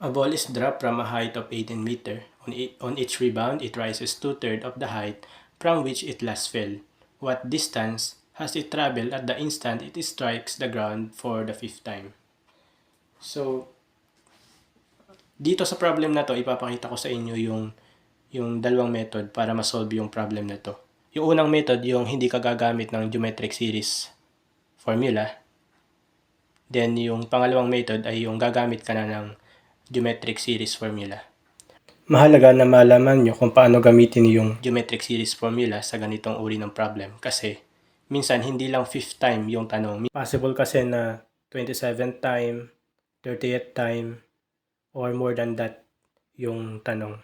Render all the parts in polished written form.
A ball is dropped from a height of 18 meter. On each rebound, it rises 2/3 of the height from which it last fell. What distance has it traveled at the instant it strikes the ground for the fifth time? So, dito sa problem na to, ipapakita ko sa inyo yung dalawang method para ma-solve yung problem na to. Yung unang method, yung hindi ka gagamit ng geometric series formula. Then, yung pangalawang method ay yung gagamit ka na ng geometric series formula. Mahalaga na malaman nyo kung paano gamitin yung geometric series formula sa ganitong uri ng problem kasi minsan hindi lang 5th time yung tanong. Possible kasi na 27th time, 30th time, or more than that yung tanong.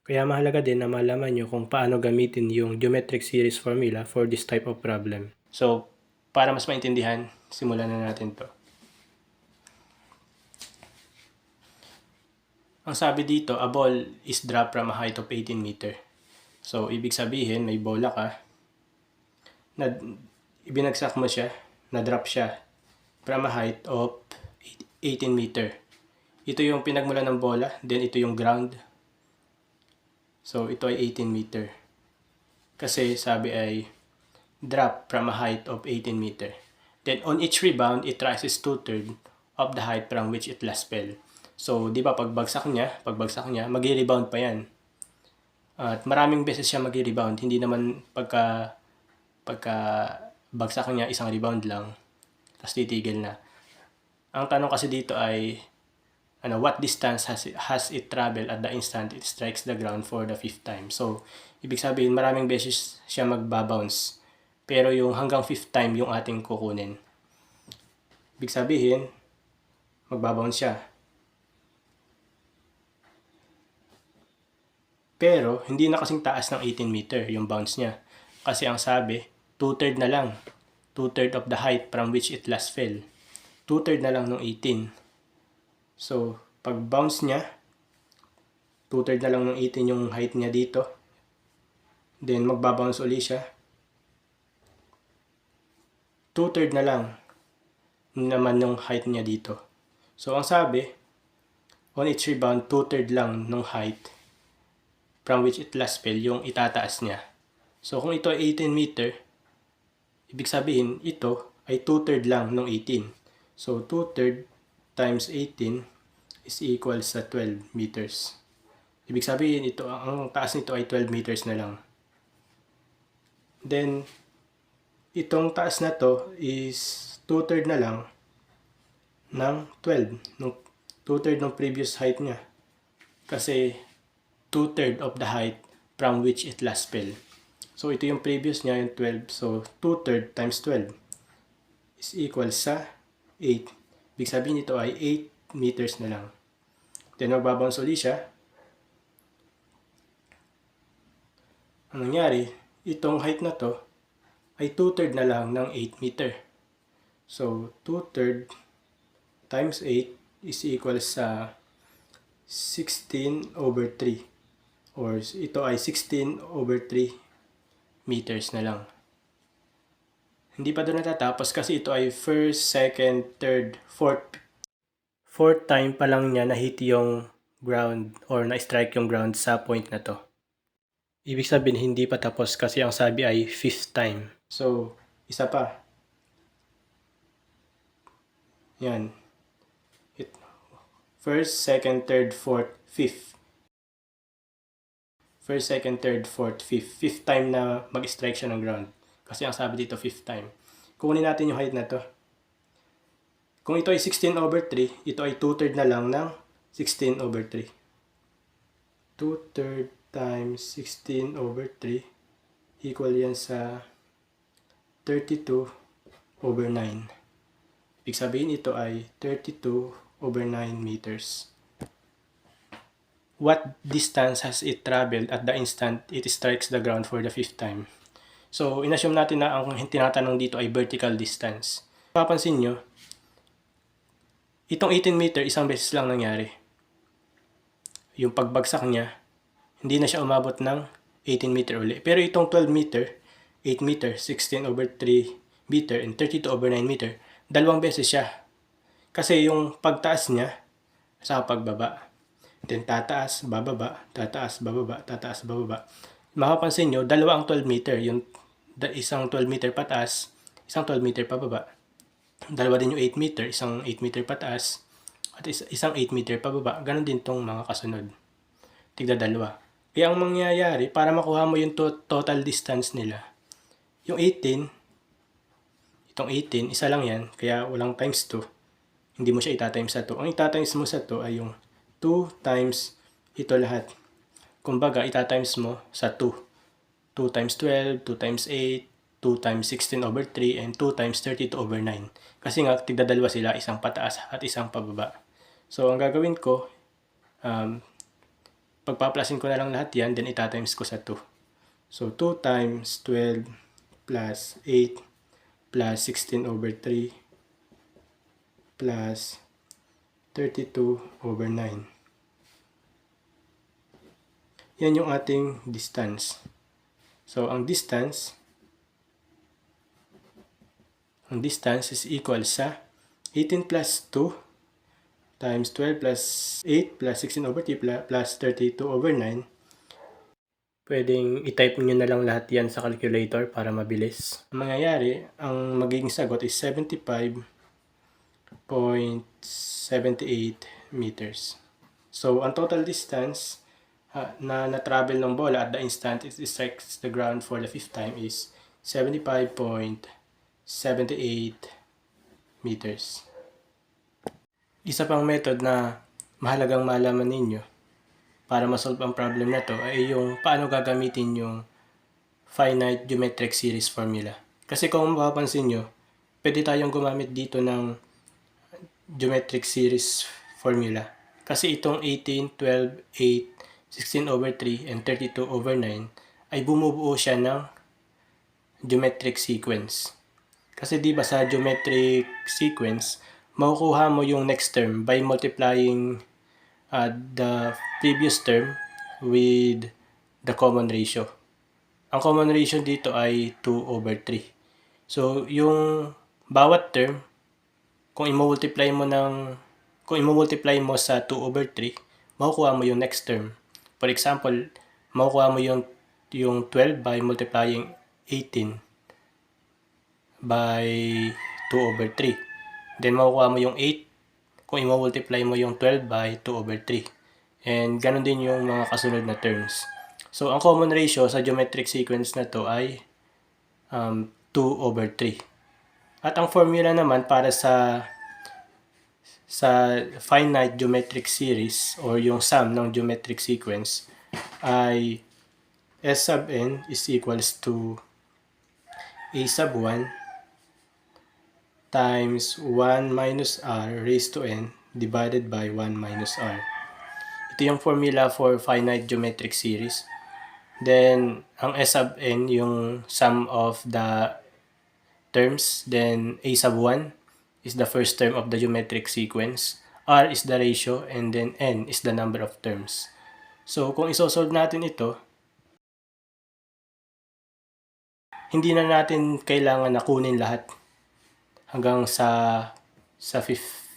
Kaya mahalaga din na malaman nyo kung paano gamitin yung geometric series formula for this type of problem. So, para mas maintindihan, simulan na natin to. Ang sabi dito, a ball is dropped from a height of 18 meter. So, ibig sabihin, may bola ka, ibinagsak mo siya, na-drop siya from a height of 18 meter. Ito yung pinagmulan ng bola, then ito yung ground. So, ito ay 18 meter. Kasi sabi ay drop from a height of 18 meter. Then, on each rebound, it rises 2/3 of the height from which it last fell. So, di ba, pagbagsak niya, mag-rebound pa yan. At maraming beses siya mag-rebound. Hindi naman pagka bagsak niya, isang rebound lang, tapos titigil na. Ang tanong kasi dito ay, what distance has it traveled at the instant it strikes the ground for the fifth time? So, ibig sabihin, maraming beses siya magbabounce. Pero yung hanggang fifth time yung ating kukunin. Ibig sabihin, magbabounce siya. Pero, hindi na kasing taas ng 18 meter yung bounce niya. Kasi ang sabi, 2/3 na lang. 2/3 of the height from which it last fell. 2/3 na lang ng 18. So, pag bounce niya, 2/3 na lang ng 18 yung height niya dito. Then, magbabounce uli siya. 2/3 na lang naman yung height niya dito. So, ang sabi, on each rebound, 2/3 lang ng height from which it last fell yung itataas niya. So, kung ito ay 18 meter, ibig sabihin, ito ay 2/3 lang ng 18. So, 2/3 times 18 is equal sa 12 meters. Ibig sabihin, ito, ang taas nito ay 12 meters na lang. Then, itong taas na to is 2/3 na lang ng 12. 2/3 ng previous height niya. Kasi, 2/3 of the height from which it last fell. So, ito yung previous niya, yung 12. So, 2/3 times 12 is equal sa 8. Ibig sabihin ito ay 8 meters na lang. Then, magbabounce ulit siya. Ang nangyari, itong height na to ay 2/3 na lang ng 8 meter. So, 2/3 times 8 is equal sa 16/3. Or ito ay 16/3 meters na lang. Hindi pa doon natatapos kasi ito ay first, second, third, fourth time pa lang niya na-hit yung ground or na-strike yung ground sa point na to. Ibig sabihin hindi pa tapos kasi ang sabi ay fifth time. So, isa pa. Yan. First, second, third, fourth, fifth. First, second, third, fourth, fifth. Fifth time na mag-strike siya ng ground. Kasi ang sabi dito, fifth time. Kunin natin yung height na to. Kung ito ay 16/3, ito ay 2/3 na lang ng 16/3. 2/3 times 16/3 equal yan sa 32/9. Ibig sabihin ito ay 32/9 meters. What distance has it traveled at the instant it strikes the ground for the fifth time? So, inassume natin na ang tinatanong dito ay vertical distance. Papansin nyo, itong 18 meter, isang beses lang nangyari. Yung pagbagsak niya, hindi na siya umabot ng 18 meter uli. Pero itong 12 meter, 8 meter, 16/3 meter, and 32/9 meter, dalawang beses siya. Kasi yung pagtaas niya, sa pagbaba. Then tataas, bababa, tataas, bababa, tataas, bababa. Mapapansin nyo, dalawa ang 12 meter. Yung isang 12 meter pataas, isang 12 meter pababa. Dalawa din yung 8 meter, isang 8 meter pataas, at isang 8 meter pababa. Ganon din tong mga kasunod. Tigda dalawa. Kaya ang mangyayari, para makuha mo yung total distance nila, yung 18, itong 18, isa lang yan, kaya walang times 2. Hindi mo siya itatimes sa 2. Ang itatimes mo sa 2 ay yung 2 times ito lahat. Kumbaga, itatimes mo sa 2. 2 times 12, 2 times 8, 2 times 16 over 3, and 2 times 32 over 9. Kasi nga, tigdadalawa sila, isang pataas at isang pababa. So, ang gagawin ko, pagpaplasin ko na lang lahat yan, then itatimes ko sa 2. So, 2 times 12 plus 8 plus 16 over 3 plus 32 over 9. Yan yung ating distance. So, ang distance is equal sa 18 plus 2 times 12 plus 8 plus 16 over 3 plus 32 over 9. Pwedeng i-type nyo na lang lahat yan sa calculator para mabilis. Ang mangyayari, ang magiging sagot is 75.78 meters. So, ang total distance na na-travel ng bola at the instant it strikes the ground for the 5th time is 75.78 meters. Isa pang method na mahalagang malaman ninyo para masolve ang problem na to ay yung paano gagamitin yung finite geometric series formula. Kasi kung mapapansin nyo, pwede tayong gumamit dito ng geometric series formula. Kasi itong 18, 12, 8, 16 over 3, and 32 over 9 ay bumubuo siya ng geometric sequence. Kasi di ba sa geometric sequence, makukuha mo yung next term by multiplying the previous term with the common ratio. Ang common ratio dito ay 2 over 3. So, yung bawat term, kung i-multiply mo sa 2 over 3, makukuha mo yung next term. For example, makukuha mo yung 12 by multiplying 18 by 2 over 3. Then, makukuha mo yung 8 kung i-multiply mo yung 12 by 2 over 3. And, ganun din yung mga kasunod na terms. So, ang common ratio sa geometric sequence na to ay 2 over 3. At ang formula naman para sa finite geometric series or yung sum ng geometric sequence ay S sub n is equals to A sub 1 times 1 minus r raised to n divided by 1 minus r. Ito yung formula for finite geometric series. Then, ang S sub n yung sum of the terms. Then, A sub 1 is the first term of the geometric sequence. R is the ratio, and then n is the number of terms. So, kung isosolve natin ito, hindi na natin kailangan na kunin lahat hanggang sa 5th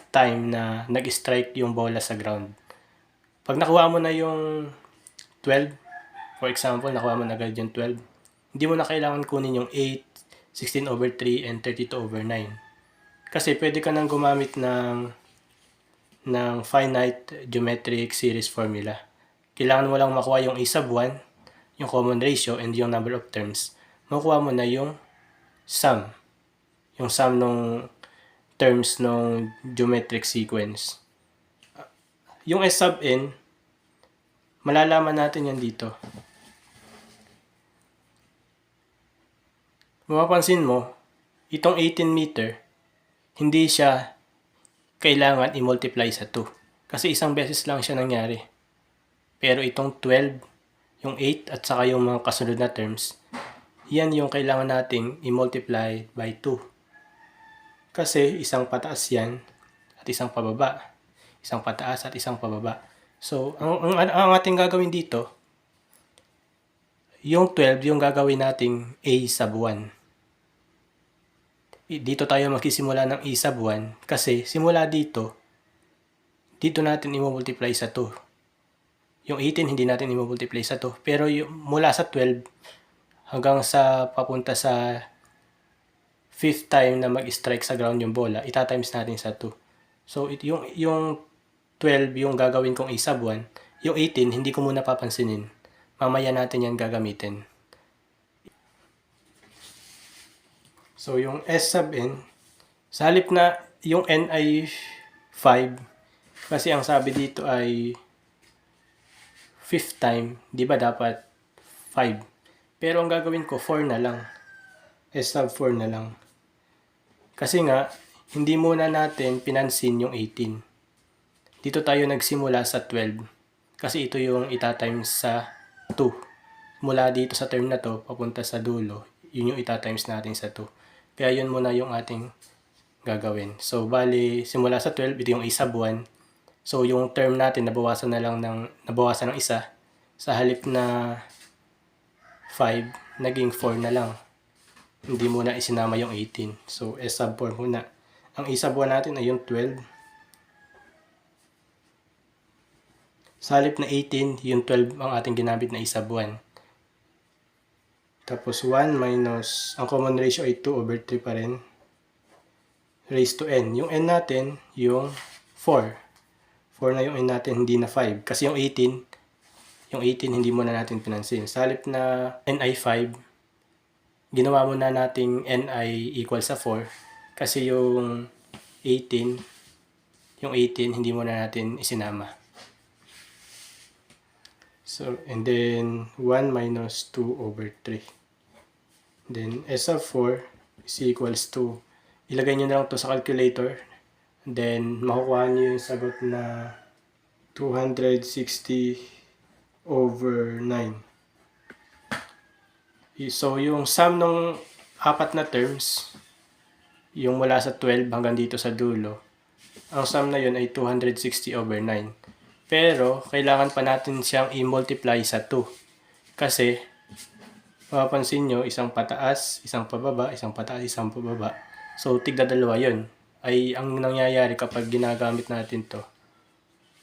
time na nag-strike yung bola sa ground. Pag nakuha mo na yung 12, for example, nakuha mo na agad yung 12, hindi mo na kailangan kunin yung 8, 16 over 3, and 32 over 9. Kasi pwede ka nang gumamit ng finite geometric series formula. Kailangan mo lang makuha yung A sub 1, yung common ratio, and yung number of terms. Makuha mo na yung sum. Yung sum ng terms ng geometric sequence. Yung S sub n, malalaman natin yan dito. Mapapansin mo, itong 18 meter, hindi siya kailangan i-multiply sa 2. Kasi isang beses lang siya nangyari. Pero itong 12, yung 8, at saka yung mga kasunod na terms, yan yung kailangan nating i-multiply by 2. Kasi isang pataas yan at isang pababa. Isang pataas at isang pababa. So, ang ating gagawin dito, yung 12, yung gagawin nating A sub 1. Dito tayo magsisimula ng A sub 1 kasi simula dito, dito natin i-multiply sa 2. Yung 18 hindi natin i-multiply sa 2. Pero yung, mula sa 12 hanggang sa papunta sa 5th time na mag-strike sa ground yung bola, itatimes natin sa 2. So yung 12 yung gagawin kong a sub 1. Yung 18 hindi ko muna papansinin. Mamaya natin yan gagamitin. So yung S sub n, sa halip na yung n ay 5, kasi ang sabi dito ay 5th time, di ba dapat 5? Pero ang gagawin ko 4 na lang. S sub 4 na lang. Kasi nga, hindi muna natin pinansin yung 18. Dito tayo nagsimula sa 12. Kasi ito yung itatimes sa 2. Mula dito sa term na to, papunta sa dulo, yun yung itatimes natin sa 2. Kaya yun muna yung ating gagawin. So, bali, simula sa 12, ito yung a sub 1. So, yung term natin, nabawasan ng isa. Sa halip na 5, naging 4 na lang. Hindi muna isinama yung 18. So, S sub 4 muna. Ang a sub 1 natin ay yung 12. Sa halip na 18, yung 12 ang ating ginamit na a sub 1. Tapos 1 minus, ang common ratio ay 2 over 3 pa rin. Raised to n. Yung n natin, yung 4. 4 na yung n natin, hindi na 5. Kasi yung 18 hindi muna natin pinansin. Sa halip na n ay 5, ginawa muna nating n ay equal sa 4. Kasi yung 18 hindi muna natin isinama. So, and then 1 minus 2 over 3. Then, S of 4 is equals to, ilagay nyo na lang to sa calculator. Then, makukuha nyo yung sagot na 260 over 9. So, yung sum ng apat na terms, yung mula sa 12 hanggang dito sa dulo, ang sum na yun ay 260 over 9. Pero, kailangan pa natin siyang i-multiply sa 2. Kasi, mapapansin nyo, isang pataas, isang pababa, isang pataas, isang pababa. So, tigda dalawa yun. Ay, ang nangyayari kapag ginagamit natin to,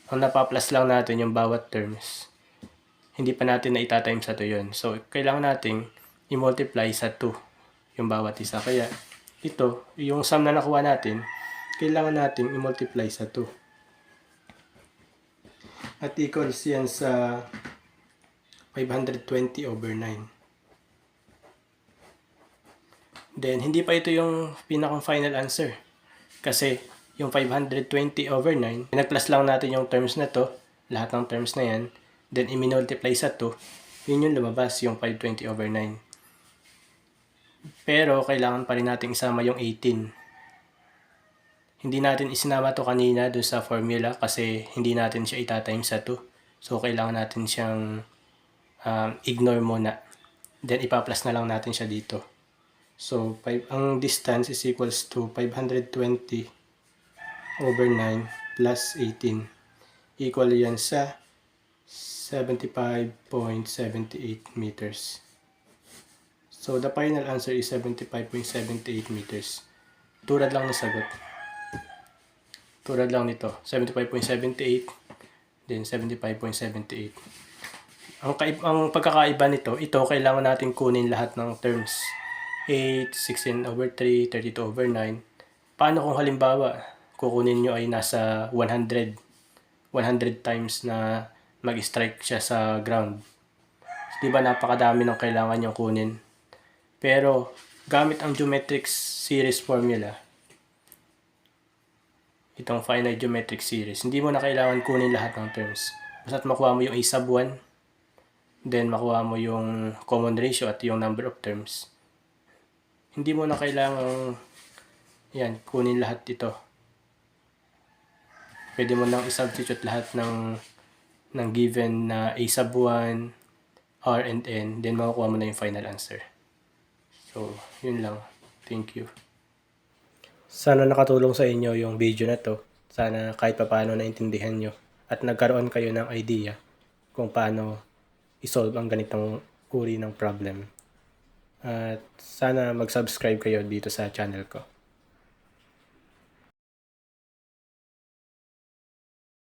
ang napaplas lang natin yung bawat terms. Hindi pa natin na itatimes sa 2 yun. So, kailangan nating i-multiply sa 2 yung bawat isa. Kaya, ito, yung sum na nakuha natin, kailangan nating i-multiply sa 2. At equals yan sa 520 over 9. Then, hindi pa ito yung pinakang final answer. Kasi, yung 520 over 9, pinag-plus lang natin yung terms na to, lahat ng terms na yan, then i-multiply sa 2, yun yung lumabas, yung 520 over 9. Pero, kailangan pa rin natin isama yung 18. Hindi natin isinama to kanina doon sa formula kasi hindi natin siya itatimes sa 2. So, kailangan natin siyang ignore muna. Then, ipa-plus na lang natin siya dito. So, ang distance is equals to 520 over 9 plus 18. Equal yan sa 75.78 meters. So, the final answer is 75.78 meters. Tulad lang ng sagot. Tulad lang nito. 75.78 then 75.78. Ang pagkakaiba nito, ito kailangan natin kunin lahat ng terms. 8, 16 over 3, 32 over 9. Paano kung halimbawa, kukunin nyo ay nasa 100 times na mag-strike siya sa ground. Di ba napakadami ng kailangan nyo kunin? Pero, gamit ang geometric series formula, itong finite geometric series, hindi mo na kailangan kunin lahat ng terms. Basta't makuha mo yung a sub 1, then makuha mo yung common ratio at yung number of terms. Hindi mo na kailangang kunin lahat ito. Pwede mo nang i-substitute lahat ng given na a sub 1, r and n, then makukuha mo na yung final answer. So, yun lang. Thank you. Sana nakatulong sa inyo yung video na to. Sana kahit paano naintindihan nyo at nagkaroon kayo ng idea kung paano isolve ang ganitong uri ng problem. At sana mag-subscribe kayo dito sa channel ko.